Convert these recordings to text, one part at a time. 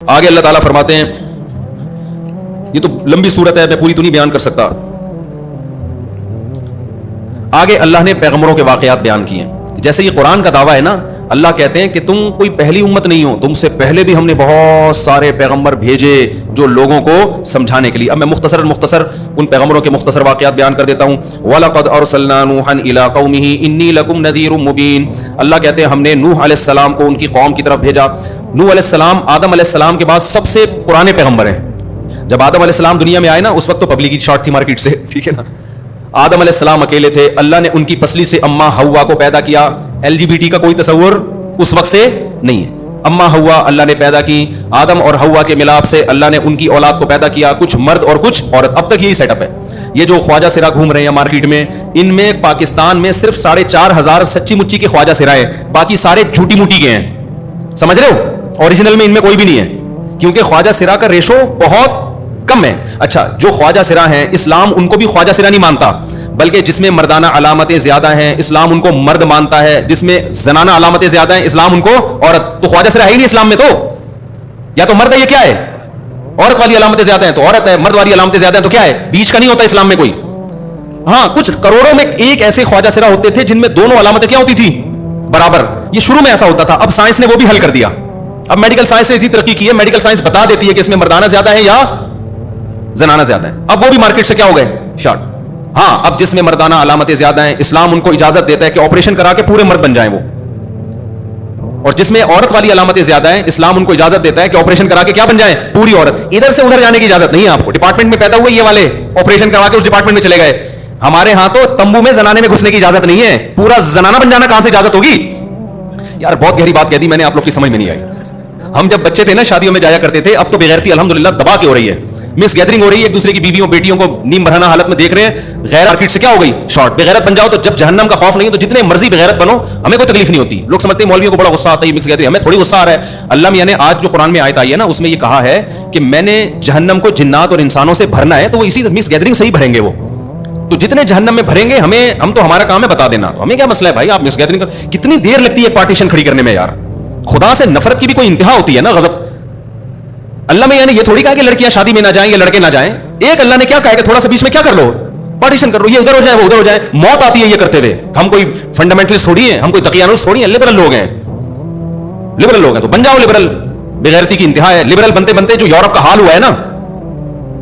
آگے اللہ تعالیٰ فرماتے ہیں، یہ تو لمبی صورت ہے، میں پوری تو نہیں بیان کر سکتا. آگے اللہ نے پیغمبروں کے واقعات بیان کیے ہیں. جیسے یہ قرآن کا دعویٰ ہے نا، اللہ کہتے ہیں کہ تم کوئی پہلی امت نہیں ہو، تم سے پہلے بھی ہم نے بہت سارے پیغمبر بھیجے جو لوگوں کو سمجھانے کے لیے. اب میں مختصر ان پیغمبروں کے مختصر واقعات بیان کر دیتا ہوں. وَلَقَدْ أَرْسَلْنَا نُوحًا إِلَىٰ قَوْمِهِ إِنِّي لَكُمْ نَذِيرٌ مُّبِينٌ. اللہ کہتے ہیں ہم نے نوح علیہ السلام کو ان کی قوم کی طرف بھیجا. نوح علیہ السلام آدم علیہ السلام کے بعد سب سے پرانے پیغمبر ہیں. جب آدم علیہ السلام دنیا میں آئے نا، اس وقت تو پبلک کی شارٹ تھی مارکیٹ سے، ٹھیک ہے نا. آدم علیہ السلام اکیلے تھے، اللہ نے ان کی پسلی سے اما حوا کو پیدا کیا. LGBT کا کوئی تصور اس وقت سے نہیں ہے. اما حوا اللہ نے پیدا کی، آدم اور حوا کے ملاپ سے اللہ نے ان کی اولاد کو پیدا کیا، کچھ مرد اور کچھ عورت. اب تک یہی سیٹ اپ ہے. یہ جو خواجہ سرا گھوم رہے ہیں مارکیٹ میں، ان میں پاکستان میں صرف 4,500 سچی مچی کے خواجہ سرا ہے، باقی سارے جھوٹی موٹی کے ہیں. سمجھ رہے ہو؟ اوریجنل میں ان میں کوئی بھی نہیں ہے، کیونکہ خواجہ سرا کا ریشو بہت کم ہے. اچھا، جو خواجہ سرا ہیں، اسلام ان کو بھی خواجہ سرا نہیں مانتا، بلکہ جس میں مردانہ علامتیں زیادہ ہیں اسلام ان کو مرد مانتا ہے، جس میں زنانہ علامتیں زیادہ ہیں اسلام ان کو عورت. تو خواجہ سرا ہے ہی نہیں اسلام میں، تو یا تو مرد ہے، یہ کیا ہے؟ عورت والی علامتیں زیادہ ہیں تو عورت ہے، مرد والی علامتیں زیادہ ہیں تو کیا ہے؟ بیچ کا نہیں ہوتا اسلام میں کوئی. ہاں، کچھ کروڑوں میں ایک ایسے خواجہ سرا ہوتے تھے جن میں دونوں علامتیں کیا ہوتی تھی؟ برابر. یہ شروع میں ایسا ہوتا تھا، اب سائنس نے وہ بھی حل کر دیا. اب میڈیکل سائنس نے اتنی ترقی کی ہے، میڈیکل سائنس بتا دیتی ہے کہ اس میں مردانہ زیادہ ہے یا زنانہ زیادہ ہے. اب وہ بھی مارکیٹ سے کیا ہو گئے؟ شارٹ. ہاں، اب جس میں مردانہ علامتیں زیادہ ہیں اسلام ان کو اجازت دیتا ہے کہ آپریشن کرا کے پورے مرد بن جائیں وہ، اور جس میں عورت والی علامتیں زیادہ ہیں اسلام ان کو اجازت دیتا ہے کہ آپریشن کرا کے کیا بن جائیں؟ پوری عورت. ادھر سے ادھر جانے کی اجازت نہیں ہے آپ کو. ڈپارٹمنٹ میں پیدا ہوئے یہ والے آپریشن کرا کے اس ڈپارٹمنٹ میں چلے گئے. ہمارے ہاں تو تمبو میں زنانے میں گھسنے کی اجازت نہیں ہے، پورا زنانہ بن جانا کہاں سے اجازت ہوگی؟ یار بہت گہری بات کہہ دی میں نے، آپ لوگ کی سمجھ میں نہیں آئی. ہم جب بچے تھے نا شادیوں میں جایا کرتے تھے، اب تو بغیرتی الحمدللہ دبا کے ہو رہی ہے، مس گیدرنگ ہو رہی ہے، ایک دوسرے کی بیویوں بیٹیوں کو نیم برہنہ حالت میں دیکھ رہے ہیں. غیر مارکیٹ سے کیا ہو گئی؟ شارٹ. بغیرت بن جاؤ تو جب جہنم کا خوف نہیں ہے تو جتنے مرضی بغیرت بنو ہمیں کوئی تکلیف نہیں ہوتی. لوگ سمجھتے ہیں مولویوں کو بڑا غصہ آتا ہے مکس گیدرنگ، ہمیں تھوڑی غصہ آ رہا ہے. اللہ میاں نے آج جو قرآن میں آیت آئی ہے نا، اس میں یہ کہا ہے کہ میں نے جہنم کو جنات اور انسانوں سے بھرنا ہے، تو وہ اسی مکس گیدرنگ سے ہی بھریں گے. وہ تو جتنے جہنم میں بھریں گے ہم تو ہمارا کام ہے بتا دینا، تو ہمیں کیا مسئلہ ہے بھائی؟ آپ مکس گیدرنگ کتنی دیر لگتی ہے پارٹیشن کھڑی کرنے میں یار. خدا سے نفرت کی بھی کوئی انتہا ہوتی ہے نا، غضب. اللہ میں یعنی یہ تھوڑی کہا کہ لڑکیاں شادی میں نہ جائیں یا لڑکے نہ جائیں. ایک اللہ نے کیا کہا کہ تھوڑا سا بیچ میں کیا کر لو، پارٹیشن کر لو، یہ ادھر ہو جائے وہ ادھر ہو جائے. موت آتی ہے یہ کرتے ہوئے. ہم کوئی فنڈامنٹلسٹ تھوڑی ہیں، ہم کوئی تقیانوس تھوڑی ہیں، لبرل لوگ ہیں. لبرل لوگ ہیں تو بن جاؤ لبرل. بغیرتی کی انتہا ہے. لبرل بنتے بنتے جو یورپ کا حال ہوا ہے نا،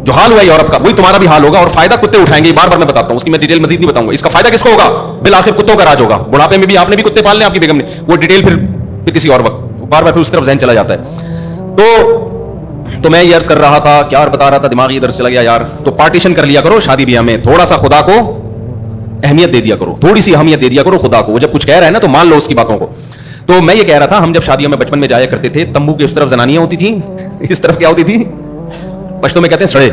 جو حال ہوا ہے یورپ کا، وہی تمہارا بھی حال ہوگا. اور فائدہ کتے اٹھائیں گے. بار بار میں بتاتا ہوں، اس کی میں ڈیٹیل مزید نہیں بتاؤں گا. اس کا فائدہ کس کو ہوگا؟ بالآخر کتوں کا راج ہوگا. بڑھاپے میں بھی آپ نے بھی کتے پالنے، آپ کی بیگم نے. وہ ڈیٹیل پھر کسی اور وقت، بار بار پھر اس طرف ذہن چلا جاتا ہے. تو میں یہ عرض کر رہا تھا، کیا بتا رہا تھا، دماغ ادھر چلا گیا یار. تو پارٹیشن کر لیا کرو شادی بیاہ میں، تھوڑا سا خدا کو اہمیت دے دیا کرو، تھوڑی سی اہمیت دے دیا کرو خدا کو. وہ جب کچھ کہہ رہا ہے نا تو مان لو اس کی باتوں کو. تو میں یہ کہہ رہا تھا، ہم جب شادیوں میں بچپن میں جایا کرتے تھے، تمبو کی اس طرف زنانیاں ہوتی تھیں، اس طرف کیا ہوتی تھی؟ پشتو میں کہتے ہیں سڑے.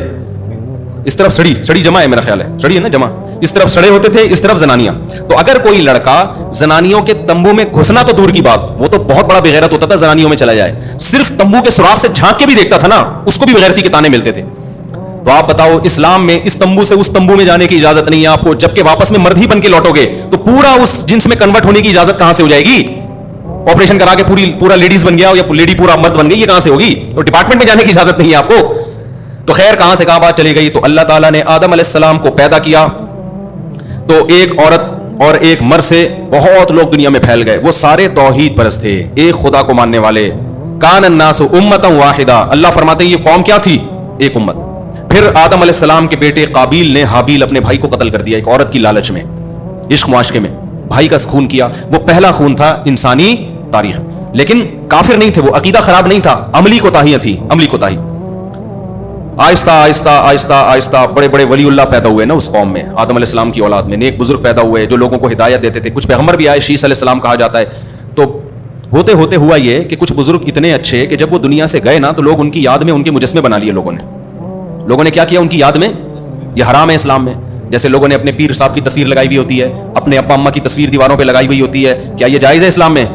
اس طرف سڑی جمع ہے میرا خیال ہے، سڑی ہے نا جمع. اس طرف سڑے ہوتے تھے، اس طرف زنانیاں. تو اگر کوئی لڑکا زنانیوں کے تمبو میں گھسنا تو دور کی بات، وہ تو بہت بڑا بغیرت ہوتا تھا زنانیوں میں چلا جائے. صرف تمبو کے سوراخ سے جھانک کے بھی دیکھتا تھا نا، اس کو بھی بغیرتی کے تانے ملتے تھے. تو آپ بتاؤ، اسلام میں اس تمبو سے اس تمبو میں جانے کی اجازت نہیں ہے آپ کو. جبکہ واپس میں مرد ہی بن کے لوٹو گے تو پورا اس جنس میں کنورٹ ہونے کی اجازت کہاں سے ہو جائے گی؟ آپریشن کرا کے پورا لیڈیز بن گیا یا لیڈی پورا مرد بن گئی، یہ کہاں سے ہوگی؟ تو ڈپارٹمنٹ میں جانے کی اجازت نہیں ہے آپ کو. تو خیر کہاں سے کہاں بات چلی گئی. تو اللہ تعالیٰ نے آدم علیہ السلام کو پیدا کیا، تو ایک عورت اور ایک مرد سے بہت لوگ دنیا میں پھیل گئے. وہ سارے توحید پرست تھے، ایک خدا کو ماننے والے. کان الناس امتا واحدہ. اللہ فرماتے ہیں یہ قوم کیا تھی؟ ایک امت. پھر آدم علیہ السلام کے بیٹے قابیل نے حابیل اپنے بھائی کو قتل کر دیا ایک عورت کی لالچ میں، عشق معاشقے میں بھائی کا خون کیا. وہ پہلا خون تھا انسانی تاریخ. لیکن کافر نہیں تھے وہ، عقیدہ خراب نہیں تھا، عملی کوتاہیاں تھیں، عملی کوتاہی. آہستہ آہستہ آہستہ آہستہ بڑے بڑے ولی اللہ پیدا ہوئے نا اس قوم میں. آدم علیہ السلام کی اولاد میں نیک بزرگ پیدا ہوئے جو لوگوں کو ہدایت دیتے تھے. کچھ پیغمبر بھی آئے، شیس علیہ السلام کہا جاتا ہے. تو ہوتے ہوتے ہوا یہ کہ کچھ بزرگ اتنے اچھے کہ جب وہ دنیا سے گئے نا تو لوگ ان کی یاد میں ان کے مجسمے بنا لیے. لوگوں نے کیا کیا ان کی یاد میں؟ یہ حرام ہے اسلام میں. جیسے لوگوں نے اپنے پیر صاحب کی تصویر لگائی ہوئی ہوتی ہے، اپنے ابا اماں کی تصویر دیواروں پہ لگائی ہوئی ہوتی ہے. کیا یہ جائز ہے اسلام میں؟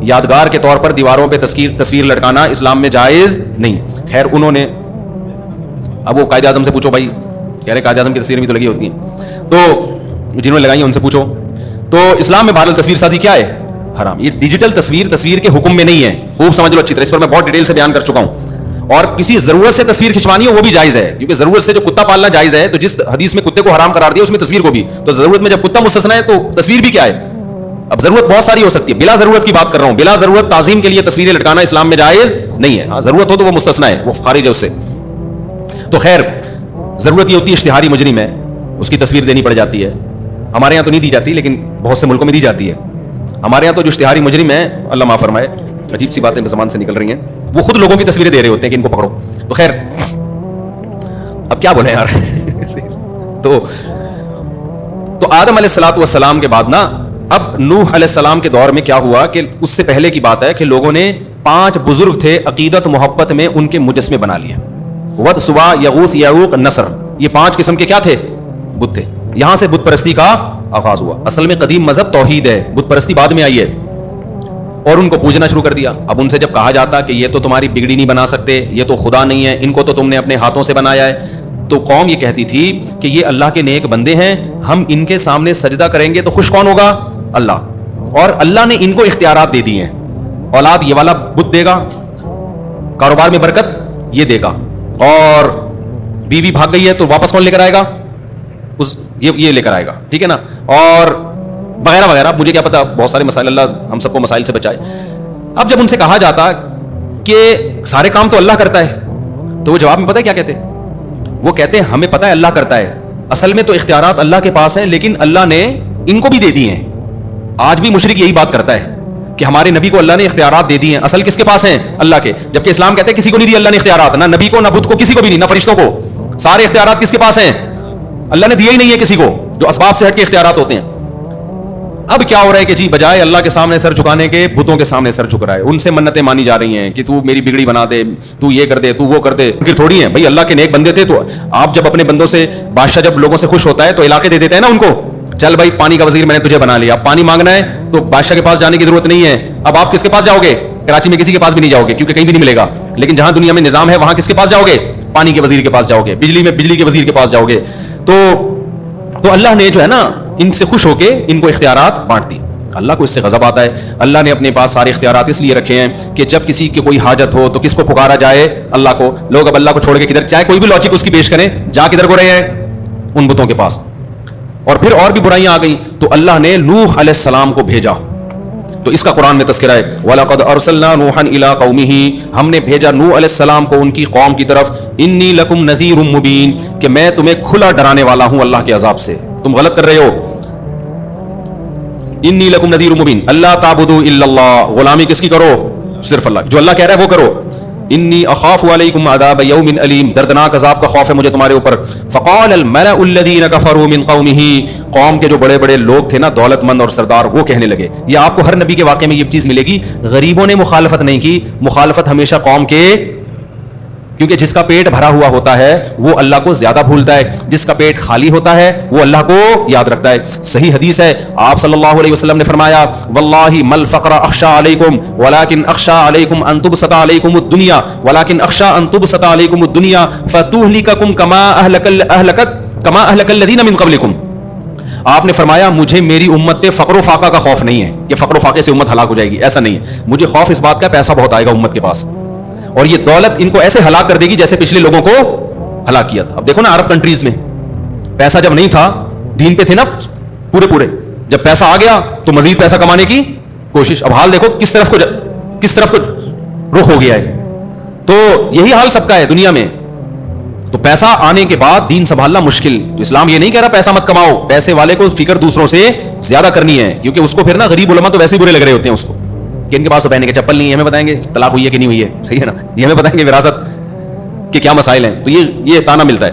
یادگار کے طور پر دیواروں پہ تصویر لٹکانا اسلام میں جائز نہیں. خیر انہوں نے، اب وہ قائد اعظم سے پوچھو بھائی، کہہ رہے قائد اعظم کی تصویریں بھی تو لگی ہوتی ہیں، تو جنہوں نے لگائی ہیں ان سے پوچھو. تو اسلام میں بہرحال تصویر سازی کیا ہے؟ حرام. یہ ڈیجیٹل تصویر کے حکم میں نہیں ہے، خوب سمجھ لو اچھی طرح، اس پر میں بہت ڈیٹیل سے بیان کر چکا ہوں. اور کسی ضرورت سے تصویر کھنچوانی ہو وہ بھی جائز ہے, کیونکہ ضرورت سے جو کتا پالنا جائز ہے, تو جس حدیث میں کتے کو حرام قرار دیا اس میں تصویر کو بھی, تو ضرورت میں جب کتا مستثنا ہے تو تصویر بھی کیا ہے. اب ضرورت بہت ساری ہو سکتی ہے, بلا ضرورت کی بات کر رہا ہوں, بلا ضرورت تعظیم کے لیے تصویریں لٹکانا اسلام میں جائز نہیں ہے. ہاں ضرورت ہو تو وہ مستثنا ہے, وہ خارج ہے اس سے. تو خیر ضرورت یہ ہوتی ہے اشتہاری مجرم ہے, اس کی تصویر دینی پڑ جاتی ہے. ہمارے یہاں تو نہیں دی جاتی, لیکن بہت سے ملکوں میں دی جاتی ہے. ہمارے یہاں تو جو اشتہاری مجرم ہے, اللہ معاف فرمائے, عجیب سی باتیں زبان سے نکل رہی ہیں, وہ خود لوگوں کی تصویریں دے رہے ہوتے ہیں کہ ان کو پکڑو. تو خیر اب کیا بولیں یار. تو آدم علیہ الصلوۃ والسلام کے بعد نا, اب نوح علیہ السلام کے دور میں کیا ہوا کہ اس سے پہلے کی بات ہے کہ لوگوں نے 5 بزرگ تھے عقیدت محبت میں ان کے مجسمے بنا لیے. ود, سوا, یغوث, یعوق, نصر, یہ 5 قسم کے کیا تھے, بت تھے. یہاں سے بت پرستی کا آغاز ہوا. اصل میں قدیم مذہب توحید ہے, بت پرستی بعد میں آئی ہے, اور ان کو پوجنا شروع کر دیا. اب ان سے جب کہا جاتا کہ یہ تو تمہاری بگڑی نہیں بنا سکتے, یہ تو خدا نہیں ہے, ان کو تو تم نے اپنے ہاتھوں سے بنایا ہے, تو قوم یہ کہتی تھی کہ یہ اللہ کے نیک بندے ہیں, ہم ان کے سامنے سجدہ کریں گے تو خوش کون ہوگا, اللہ. اور اللہ نے ان کو اختیارات دے دیے ہیں, اولاد یہ والا بت دے گا, کاروبار میں برکت یہ دے گا, اور بیوی بھاگ گئی ہے تو واپس کون لے کر آئے گا, یہ لے کر آئے گا, ٹھیک ہے نا, اور وغیرہ وغیرہ. مجھے کیا پتا, بہت سارے مسائل, اللہ ہم سب کو مسائل سے بچائے. اب جب ان سے کہا جاتا کہ سارے کام تو اللہ کرتا ہے, تو وہ جواب میں پتہ ہے کیا کہتے, وہ کہتے ہیں ہمیں پتہ ہے اللہ کرتا ہے, اصل میں تو اختیارات اللہ کے پاس ہیں, لیکن اللہ نے ان کو بھی دے دیے ہیں. آج بھی مشرک یہی بات کرتا ہے کہ ہمارے نبی کو اللہ نے اختیارات دے دیے ہیں, اصل کس کے پاس ہیں, اللہ کے. جبکہ اسلام کہتے ہیں کسی کو نہیں دی اللہ نے اختیارات, نہ نبی کو, نہ بت کو, کسی کو بھی نہیں, نہ فرشتوں کو. سارے اختیارات کس کے پاس ہیں, اللہ نے دیے ہی نہیں ہے کسی کو, جو اسباب سے ہٹ کے اختیارات ہوتے ہیں. اب کیا ہو رہا ہے کہ جی بجائے اللہ کے سامنے سر جھکانے کے بتوں کے سامنے سر جھک رہا ہے, ان سے منتیں مانی جا رہی ہیں کہ تو میری بگڑی بنا دے, تو یہ کر دے, تو وہ کر دے. پھر تھوڑی ہیں بھائی, اللہ کے نیک بندے تھے, تو آپ جب اپنے بندوں سے, بادشاہ جب لوگوں سے خوش ہوتا ہے تو علاقے دے دیتے ہیں نا ان کو, چل بھائی پانی کا وزیر میں نے تجھے بنا لیا, پانی مانگنا ہے تو بادشاہ کے پاس جانے کی ضرورت نہیں ہے. اب آپ کس کے پاس جاؤ گے, کراچی میں کسی کے پاس بھی نہیں جاؤ گے کیونکہ کہیں بھی نہیں ملے گا, لیکن جہاں دنیا میں نظام ہے وہاں کس کے پاس جاؤ گے, پانی کے وزیر کے پاس جاؤ گے, بجلی میں بجلی کے وزیر کے پاس جاؤ گے. تو اللہ نے جو ہے نا ان سے خوش ہو کے ان کو اختیارات بانٹ دی. اللہ کو اس سے غضب آتا ہے. اللہ نے اپنے پاس سارے اختیارات اس لیے رکھے ہیں کہ جب کسی کی کوئی حاجت ہو تو کس کو پکارا جائے, اللہ کو. لوگ اب اللہ کو چھوڑ کے کدھر, چاہے کوئی بھی لاجک اس کی پیش کریں, جا کدھر کو رہے ہیں, ان بتوں کے پاس. اور پھر اور بھی برائیاں آ گئی, تو اللہ نے نوح علیہ السلام کو بھیجا, تو اس کا قرآن میں تذکرہ ہے, وَلَقَدْ أَرْسَلْنَا نُوحًا إِلَىٰ قَوْمِهِ, ہم نے بھیجا نوح علیہ السلام کو ان کی قوم کی طرف, إِنِّي لَكُمْ نَذِيرٌ مُبِينٌ, کہ میں تمہیں کھلا ڈرانے والا ہوں اللہ کے عذاب سے, تم غلط کر رہے ہو. إِنِّي لَكُمْ نَذِيرٌ مُبِينٌ أَلَّا تَعْبُدُوا إِلَّا اللَّهَ, غلامی کس کی کرو, صرف اللہ, جو اللہ کہہ رہا ہے وہ کرو. إِنِّي أَخَافُ عَلَيْكُمْ عَذَابَ يَوْمٍ أَلِيمٍ, دردناک عذاب کا خوف ہے مجھے تمہارے اوپر. فَقَالَ الْمَلَأُ الَّذِينَ كَفَرُوا مِنْ قَوْمِهِ, قوم کے جو بڑے بڑے لوگ تھے نا, دولت مند اور سردار, وہ کہنے لگے. یہ آپ کو ہر نبی کے واقعے میں یہ چیز ملے گی, غریبوں نے مخالفت نہیں کی, مخالفت ہمیشہ قوم کے, کیونکہ جس کا پیٹ بھرا ہوا ہوتا ہے وہ اللہ کو زیادہ بھولتا ہے, جس کا پیٹ خالی ہوتا ہے وہ اللہ کو یاد رکھتا ہے. صحیح حدیث ہے, آپ صلی اللہ علیہ وسلم نے فرمایا, واللہ ما الفقر اخشى علیکم ولکن اخشى علیکم ان تبسط علیکم الدنیا ولکن اخشى ان تبسط علیکم الدنیا فتہلککم کما اہلک الذین من قبلکم. آپ نے فرمایا مجھے میری امت پہ فقر و فاقہ کا خوف نہیں ہے کہ فقر و فاقے سے امت ہلاک ہو جائے گی, ایسا نہیں ہے. مجھے خوف اس بات کا, پیسہ بہت آئے گا امت کے پاس, اور یہ دولت ان کو ایسے ہلاک کر دے گی جیسے پچھلے لوگوں کو ہلاک کیا تھا. اب دیکھو نا عرب کنٹریز میں پیسہ جب نہیں تھا, دین پہ تھے نا پورے, جب پیسہ آ گیا تو مزید پیسہ کمانے کی کوشش. اب حال دیکھو کس طرف کو رخ ہو گیا ہے. تو یہی حال سب کا ہے دنیا میں. تو پیسہ آنے کے بعد دین سنبھالنا مشکل. تو اسلام یہ نہیں کہہ رہا پیسہ مت کماؤ, پیسے والے کو فکر دوسروں سے زیادہ کرنی ہے, کیونکہ اس کو پھر نا غریب علماء تو ویسے ہی برے لگ رہے ہوتے ہیں اس کو کہ ان کے پاس تو پہننے کے چپل نہیں ہے, ہمیں بتائیں گے طلاق ہوئی ہے کہ نہیں ہوئی ہے, صحیح ہے نا, یہ ہمیں بتائیں گے وراثت کے کیا مسائل ہیں. تو یہ تانا ملتا ہے.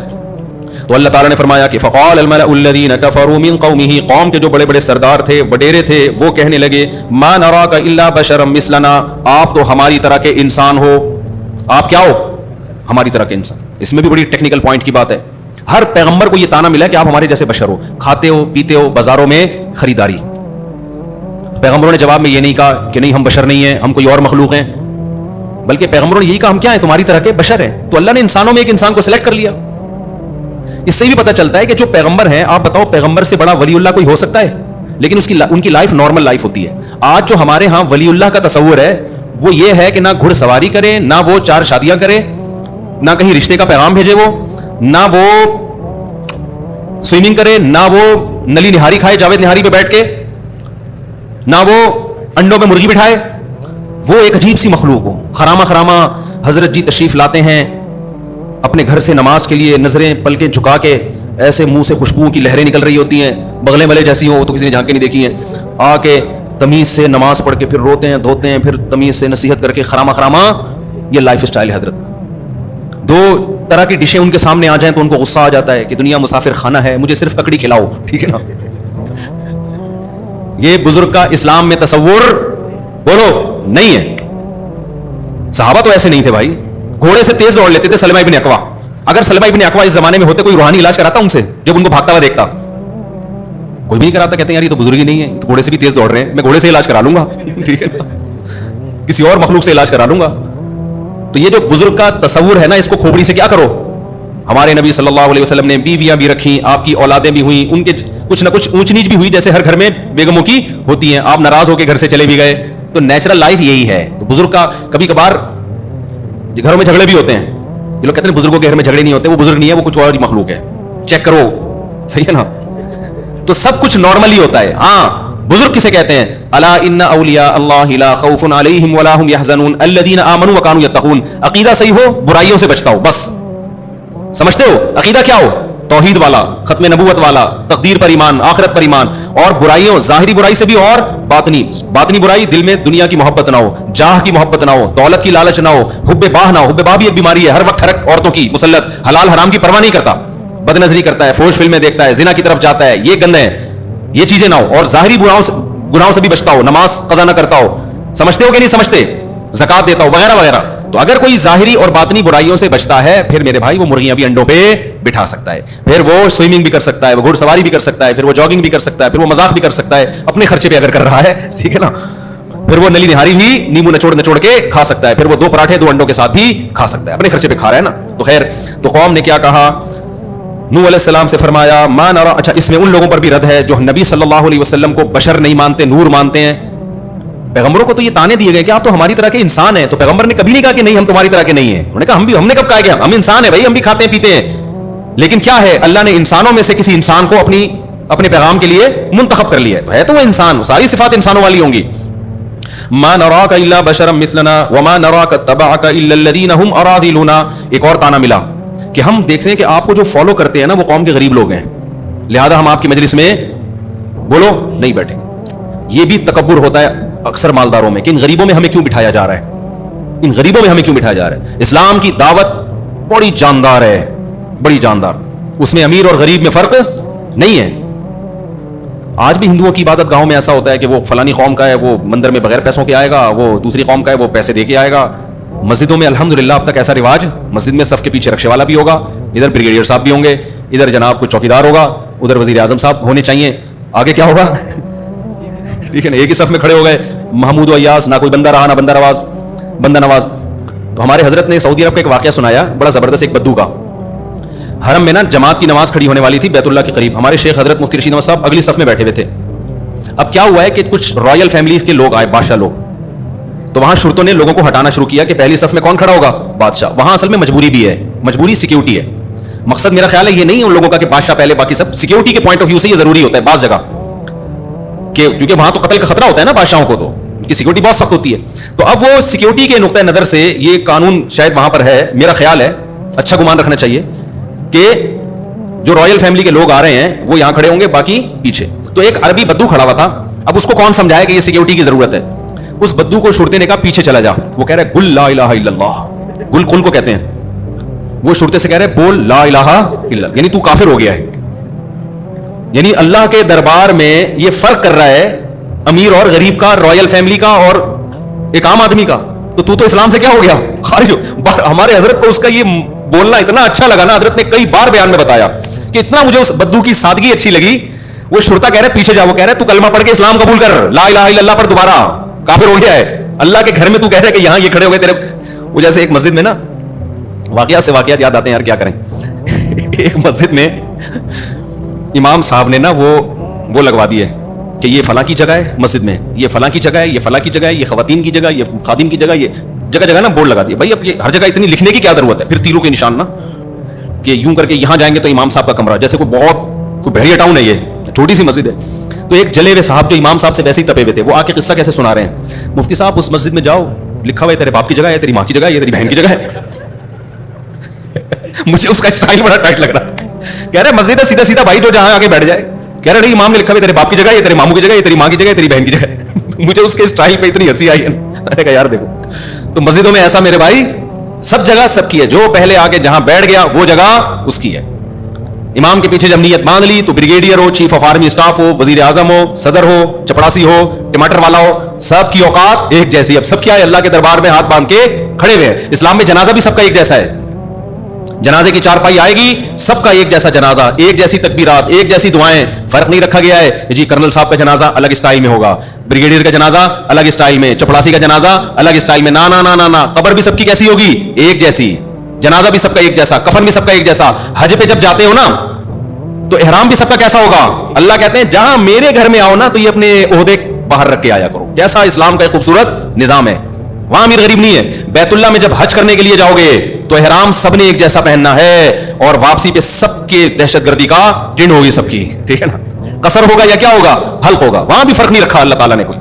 تو اللہ تعالیٰ نے فرمایا کہ فقال الملأ الذین کفروا من قومه, قوم کے جو بڑے بڑے سردار تھے, وڈیرے تھے, وہ کہنے لگے, ما نراک الا بشرا مثلنا, آپ تو ہماری طرح کے انسان ہو. آپ کیا ہو, ہماری طرح کے انسان. اس میں بھی بڑی ٹیکنیکل پوائنٹ کی بات ہے. ہر پیغمبر کو یہ تانا ملا کہ آپ ہمارے جیسے بشر ہو, کھاتے ہو پیتے ہو, بازاروں میں خریداری. پیغمبروں نے جواب میں یہ نہیں کہا کہ نہیں ہم بشر نہیں ہیں, ہم کوئی اور مخلوق ہیں, بلکہ پیغمبروں نے یہی کہا ہم کیا ہیں, تمہاری طرح کے بشر ہیں. تو اللہ نے انسانوں میں ایک انسان کو سلیکٹ کر لیا. اس سے بھی پتہ چلتا ہے کہ جو پیغمبر ہیں, آپ بتاؤ پیغمبر سے بڑا ولی اللہ کوئی ہو سکتا ہے, لیکن ان کی لائف نارمل لائف ہوتی ہے. آج جو ہمارے ہاں ولی اللہ کا تصور ہے وہ یہ ہے کہ نہ گھڑ سواری کرے, نہ وہ 4 شادیاں کرے, نہ کہیں رشتے کا پیغام بھیجے وہ، نہ وہ سوئمنگ کرے، نہ وہ نلی نہاری کھائے جاوید نہاری پہ بیٹھ کے، نہ وہ انڈوں میں مرغی بٹھائے. وہ ایک عجیب سی مخلوق ہو. خرامہ خرامہ حضرت جی تشریف لاتے ہیں اپنے گھر سے نماز کے لیے، نظریں پلکیں جھکا کے، ایسے منہ سے خوشبو کی لہریں نکل رہی ہوتی ہیں، بغلیں بلے جیسی ہوں، وہ تو کسی نے جھانک کے نہیں دیکھی ہیں. آ کے تمیز سے نماز پڑھ کے پھر روتے ہیں دھوتے ہیں، پھر تمیز سے نصیحت کر کے خرامہ خرامہ. یہ لائف اسٹائل ہے حضرت. دو طرح کی ڈشیں ان کے سامنے آ جائیں تو ان کو غصہ آ جاتا ہے کہ دنیا مسافر خانہ ہے، مجھے صرف ککڑی کھلاؤ، ٹھیک ہے نا. یہ بزرگ کا اسلام میں تصور بولو نہیں ہے. صحابہ تو ایسے نہیں تھے بھائی، گھوڑے سے تیز دوڑ لیتے تھے. سلمہ ابن اکوا، اگر سلمہ ابن اکوا اس زمانے میں ہوتے کوئی روحانی علاج کراتا ان سے؟ جب ان کو بھاگتا ہوا دیکھتا کوئی بھی نہیں کراتا. کہتے ہیں یار یہ تو بزرگ ہی نہیں ہے، گھوڑے سے بھی تیز دوڑ رہے ہیں، میں گھوڑے سے علاج کرا لوں گا، ٹھیک ہے نا، کسی اور مخلوق سے علاج کرا لوں گا. تو یہ جو بزرگ کا تصور ہے نا، اس کو کھوپڑی سے کیا کرو. ہمارے نبی صلی اللہ علیہ وسلم نے بیویاں بھی رکھیں، آپ کی اولادیں بھی ہوئیں، ان کے کچھ نہ کچھ اونچ نیچ بھی ہوئی، جیسے ہر گھر میں بیگموں کی ہوتی ہیں. آپ ناراض ہو کے گھر سے چلے بھی گئے، تو نیچرل لائف یہی ہے. تو بزرگ کا کبھی کبھار گھروں میں جھگڑے بھی ہوتے ہیں. یہ لوگ کہتے ہیں بزرگوں کے گھر میں جھگڑے نہیں ہوتے، وہ بزرگ نہیں ہے، وہ کچھ اور مخلوق ہے. چیک کرو، صحیح ہے نا. تو سب کچھ نارمل ہی ہوتا ہے. ہاں بزرگ کسے کہتے ہیں؟ الا ان اولیاء اللہ لا خوف علیہم ولا هم يحزنون الذين آمنوا وكانوا يتقون. عقیدہ صحیح ہو، برائیوں سے بچتا ہو، بس. سمجھتے ہو عقیدہ کیا ہو؟ توحید والا، ختم نبوت والا، تقدیر پر ایمان، آخرت پر ایمان، اور برائیوں ظاہری برائی سے بھی، اور باطنی برائی، دل میں دنیا کی محبت نہ ہو، جاہ کی محبت نہ ہو، دولت کی لالچ نہ ہو، حب باہ نہ ہو. حب باہ بھی ایک بیماری ہے، ہر وقت ہر عورتوں کی مسلط، حلال حرام کی پرواہ نہیں کرتا، بد نظری کرتا ہے، فحش فلمیں دیکھتا ہے، زنا کی طرف جاتا ہے. یہ گندے ہیں، یہ چیزیں نہ ہو. اور ظاہری گناہوں سے بھی بچتا ہو، نماز قضا نہ کرتا ہو. سمجھتے ہو کہ نہیں سمجھتے؟ زکات دیتا ہو، وغیرہ وغیرہ. تو اگر کوئی ظاہری اور باطنی برائیوں سے بچتا ہے، پھر میرے بھائی وہ مرغیاں بھی انڈوں پہ بٹھا سکتا ہے، پھر وہ سوئمنگ بھی کر سکتا ہے، وہ گھوڑ سواری بھی کر سکتا ہے، پھر وہ جاگنگ بھی کر سکتا ہے، پھر وہ مذاق بھی کر سکتا ہے اپنے خرچے پہ اگر کر رہا ہے، ٹھیک ہے نا. پھر وہ نلی نہاری بھی نیمبو نچوڑ کے کھا سکتا ہے، پھر وہ 2 پراٹھے 2 انڈوں کے ساتھ بھی کھا سکتا ہے، اپنے خرچے پہ کھا رہا ہے نا. تو خیر، تو قوم نے کیا کہا؟ نوح علیہ السلام سے فرمایا ما نرا. اچھا، اس میں ان لوگوں پر بھی رد ہے جو نبی صلی اللہ علیہ وسلم کو بشر نہیں مانتے، نور مانتے ہیں. پیغمبروں کو تو یہ تانے دیے گئے کہ آپ تو ہماری طرح کے انسان ہیں. تو پیغمبر نے کبھی نہیں کہا کہ نہیں ہم تمہاری طرح کے نہیں ہیں. انہوں نے کہا ہم نے کب کہا کہ ہم انسان ہیں بھائی، ہم بھی کھاتے ہیں پیتے ہیں. لیکن کیا ہے، اللہ نے انسانوں میں سے کسی انسان کو اپنے پیغام کے لیے منتخب کر لیا ہے تو وہ انسان، ساری صفات انسانوں والی ہوں گی. ما نراک الا بشرا مثلنا وما نراک اتبعک الا الذین هم اراذلنا. ایک اور تانا ملا کہ ہم دیکھتے ہیں کہ آپ کو جو فالو کرتے ہیں نا وہ قوم کے غریب لوگ ہیں، لہذا ہم آپ کی مجلس میں بولو نہیں بیٹھیں. یہ بھی تکبر ہوتا ہے اکثر مالداروں میں کہ ان غریبوں میں ہمیں کیوں بٹھایا جا رہا ہے، ان غریبوں میں ہمیں کیوں بٹھایا جا رہا ہے. اسلام کی دعوت بڑی جاندار ہے، بڑی جاندار. اس میں امیر اور غریب میں فرق نہیں ہے. آج بھی ہندوؤں کی عبادت گاہوں میں ایسا ہوتا ہے کہ وہ فلانی قوم کا ہے، وہ مندر میں بغیر پیسوں کے آئے گا، وہ دوسری قوم کا ہے، وہ پیسے دے کے آئے گا. مسجدوں میں الحمدللہ اب تک ایسا رواج، مسجد میں صف کے پیچھے رکشے والا بھی ہوگا، ادھر بریگیڈیئر صاحب بھی ہوں گے، ادھر جناب کوئی چوکیدار ہوگا، ادھر وزیر اعظم صاحب ہونے چاہیے. آگے کیا ہوگا؟ ٹھیک ہے نا، ایک ہی صف میں کھڑے ہو گئے، محمود و ایاز، نہ کوئی بندہ رہا نہ بندہ نواز. تو ہمارے حضرت نے سعودی عرب کا ایک واقعہ سنایا بڑا زبردست، ایک بدو کا. حرم میں نا جماعت کی نماز کھڑی ہونے والی تھی بیت اللہ کے قریب. ہمارے شیخ حضرت مفتی رشید احمد صاحب اگلی صف میں بیٹھے ہوئے تھے. اب کیا ہوا ہے کہ کچھ رائل فیملیز کے لوگ آئے، بادشاہ لوگ. تو وہاں شرطوں نے لوگوں کو ہٹانا شروع کیا کہ پہلی صف میں کون کھڑا ہوگا؟ بادشاہ. وہاں اصل میں مجبوری بھی ہے، مجبوری سیکیورٹی ہے. مقصد میرا خیال ہے یہ نہیں ان لوگوں کا کہ بادشاہ پہلے باقی سب. سیکیورٹی کے پوائنٹ آف ویو سے یہ ضروری ہوتا ہے بعض جگہ، کہ کیونکہ وہاں تو قتل کا خطرہ ہوتا ہے نا بادشاہوں کو، تو ان کی سیکیورٹی بہت سخت ہوتی ہے. تو اب وہ سیکیورٹی کے نقطۂ نظر سے یہ قانون شاید وہاں پر ہے، میرا خیال ہے، اچھا گمان رکھنا چاہیے کہ جو رائل فیملی کے لوگ آ رہے ہیں وہ یہاں کھڑے ہوں گے، باقی پیچھے. تو ایک عربی بدو کھڑا ہوا تھا. اب اس کو کون سمجھایا کہ یہ سیکیورٹی کی ضرورت ہے؟ اس بدو کو شرطے نے کہا پیچھے چلا جا. وہ کہہ رہا ہے گل لا الہ الا اللہ، گل کل کو کہتے ہیں. وہ شرطے سے کہہ رہے بول لا الہ الا، یعنی تو کافر ہو گیا ہے. یعنی اللہ کے دربار میں یہ فرق کر رہا ہے امیر اور غریب کا، رائل فیملی کا اور ایک عام آدمی کا. تو اسلام سے کیا ہو گیا؟ خارج ہو. ہمارے حضرت کو اس کا یہ بولنا اتنا اچھا لگا نا، حضرت نے کئی بار بیان میں بتایا کہ اتنا مجھے اس بدو کی سادگی اچھی لگی. وہ شرطا کہہ رہے پیچھے جا. وہ کہہ رہے تو کلمہ پڑھ کے اسلام قبول کر، لا الہ الا اللہ پر دوبارہ، کافر ہو گیا ہے. اللہ کے گھر میں تو کہہ رہے کہ یہاں یہ کھڑے ہو گئے تیرے. وہ جیسے ایک مسجد میں نا واقعات سے واقعات یاد آتے ہیں یار، کیا کریں. ایک مسجد میں امام صاحب نے نا وہ لگوا دی ہے کہ یہ فلاں کی جگہ ہے مسجد میں، یہ فلاں کی جگہ ہے، یہ فلاں کی جگہ ہے، یہ خواتین کی جگہ، یہ خادم کی جگہ، یہ جگہ جگہ نا بورڈ لگا دیا. بھائی اب یہ ہر جگہ اتنی لکھنے کی کیا ضرورت ہے؟ پھر تیروں کے نشان نا کہ یوں کر کے یہاں جائیں گے تو امام صاحب کا کمرہ, جیسے کوئی بھیڑیا ٹاؤن ہے, یہ چھوٹی سی مسجد ہے. تو ایک جلے ہوئے صاحب جو امام صاحب سے ویسے ہی تپے ہوئے تھے, وہ آ کے قصہ کیسے سنا رہے ہیں, مفتی صاحب اس مسجد میں جاؤ, لکھا ہوا ہے تیرے باپ کی جگہ ہے, تیری ماں کی جگہ ہے, یہ تیری بہن کی جگہ ہے. مجھے اس کا اسٹائل بڑا ٹائٹ لگ رہا. کہہ رہے مسجد ہے سیدھا سیدھا بھائی جو جہاں آگے بیٹھ جائے. کہہ رہے نہیں امام نے لکھا ہے تیرے باپ کی جگہ, یہ تیرے ماموں کی جگہ, یہ تیری ماں کی جگہ, یہ تیری بہن کی جگہ ہے. مجھے اس کے اسٹائل پہ اتنی ہنسی آئی ہے. میں نے کہا یار دیکھو, تو مسجدوں میں ایسا میرے بھائی سب جگہ سب کی ہے, جو پہلے آگے جہاں بیٹھ گیا وہ جگہ اس کی ہے. امام کے پیچھے جب نیت باندھ لی تو بریگیڈیئر ہو, چیف آف آرمی اسٹاف ہو, وزیر اعظم ہو, صدر ہو, چپڑاسی ہو, ٹماٹر والا ہو, سب کی اوقات ایک جیسی. اب سب کیا ہے, اللہ کے دربار میں ہاتھ باندھ کے کھڑے ہوئے ہیں. اسلام میں جنازہ بھی سب کا ایک جیسا ہے. جنازے کی چارپائی آئے گی, سب کا ایک جیسا جنازہ, ایک جیسی تکبیرات, ایک جیسی دعائیں, فرق نہیں رکھا گیا ہے جی کرنل صاحب کا جنازہ الگ اسٹائل میں ہوگا, بریگیڈیئر کا جنازہ الگ اسٹائل میں, چپڑاسی کا جنازہ الگ اسٹائل میں. نا. قبر بھی سب کی کیسی ہوگی, ایک جیسی. جنازہ بھی سب کا ایک جیسا, کفن بھی سب کا ایک جیسا. حج پہ جب جاتے ہو نا تو احرام بھی سب کا کیسا ہوگا. اللہ کہتے ہیں جہاں میرے گھر میں آؤ نا تو یہ اپنے عہدے باہر رکھ کے آیا کرو. کیسا اسلام کا ایک خوبصورت نظام ہے. وہاں امیر غریب نہیں ہے. بیت اللہ میں جب حج کرنے کے لیے جاؤ گے تو احرام سب نے ایک جیسا پہننا ہے, اور واپسی پہ سب کے دہشت گردی کا ٹنڈ ہوگی سب کی, ٹھیک ہے نا. قصر ہوگا یا کیا ہوگا, حلق ہوگا. وہاں بھی فرق نہیں رکھا اللہ تعالیٰ نے کوئی.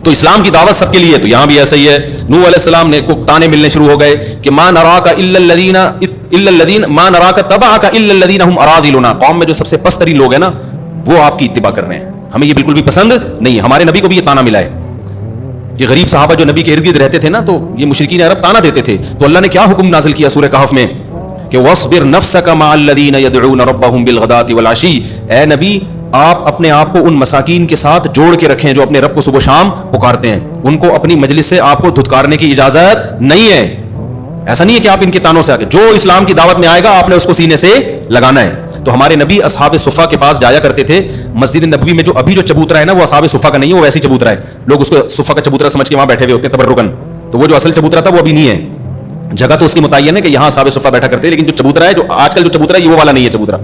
تو اسلام کی دعوت سب کے لیے, تو یہاں بھی ایسا ہی ہے. نوح علیہ السلام نے کو تانے ملنے شروع ہو گئے کہ ما نراک الا الذین ما نراک تبعک الا الذین هم اراذلنا. قوم میں جو سب سے پست ترین لوگ ہیں نا وہ آپ کی اتباع کر رہے ہیں, ہمیں یہ بالکل بھی پسند نہیں ہے. ہمارے نبی کو بھی یہ تانا ملا ہے. یہ غریب صحابہ جو نبی کے ارد گرد رہتے تھے نا, تو یہ مشرکین عرب تانا دیتے تھے. تو اللہ نے کیا حکم نازل کیا سورہ کہف میں کہ وَاصْبِرْ نَفْسَكَ مَعَ الَّذِينَ يَدْعُونَ رَبَّهُمْ بِالْغَدَاةِ وَالْعَشِيِّ. اے نبی آپ اپنے آپ کو ان مساکین کے ساتھ جوڑ کے رکھیں جو اپنے رب کو صبح شام پکارتے ہیں. ان کو اپنی مجلس سے آپ کو دھتکارنے کی اجازت نہیں ہے. ایسا نہیں ہے کہ آپ ان کے تانوں سے آگے, جو اسلام کی دعوت میں آئے گا آپ نے اس کو سینے سے لگانا ہے. تو ہمارے نبی اصحاب صفہ کے پاس جایا کرتے تھے. مسجد نبوی میں جو ابھی جو چبوترا ہے نا وہ اصحاب صفہ کا نہیں ہے, وہ ویسی چبوترا ہے. لوگ اس کو صفہ کا چبوترا سمجھ کے وہاں بیٹھے ہوئے ہوتے ہیں تبرکن. تو وہ جو اصل چبوترا تھا وہ ابھی نہیں ہے. جگہ تو اس کی متعین ہے کہ یہاں اصحاب صفہ بیٹھا کرتے ہیں, لیکن جو چبوترا ہے, جو آج کل جو چبوترا ہے, یہ وہ والا نہیں ہے چبوترا.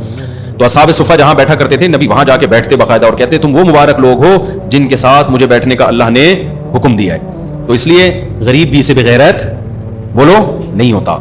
تو اصحاب صفہ جہاں بیٹھا کرتے تھے, نبی وہاں جا کے بیٹھتے باقاعدہ اور کہتے تم وہ مبارک لوگ ہو جن کے ساتھ مجھے بیٹھنے کا اللہ نے حکم دیا ہے. تو اس لیے غریب بھی سے بغیرت بولو نہیں ہوتا.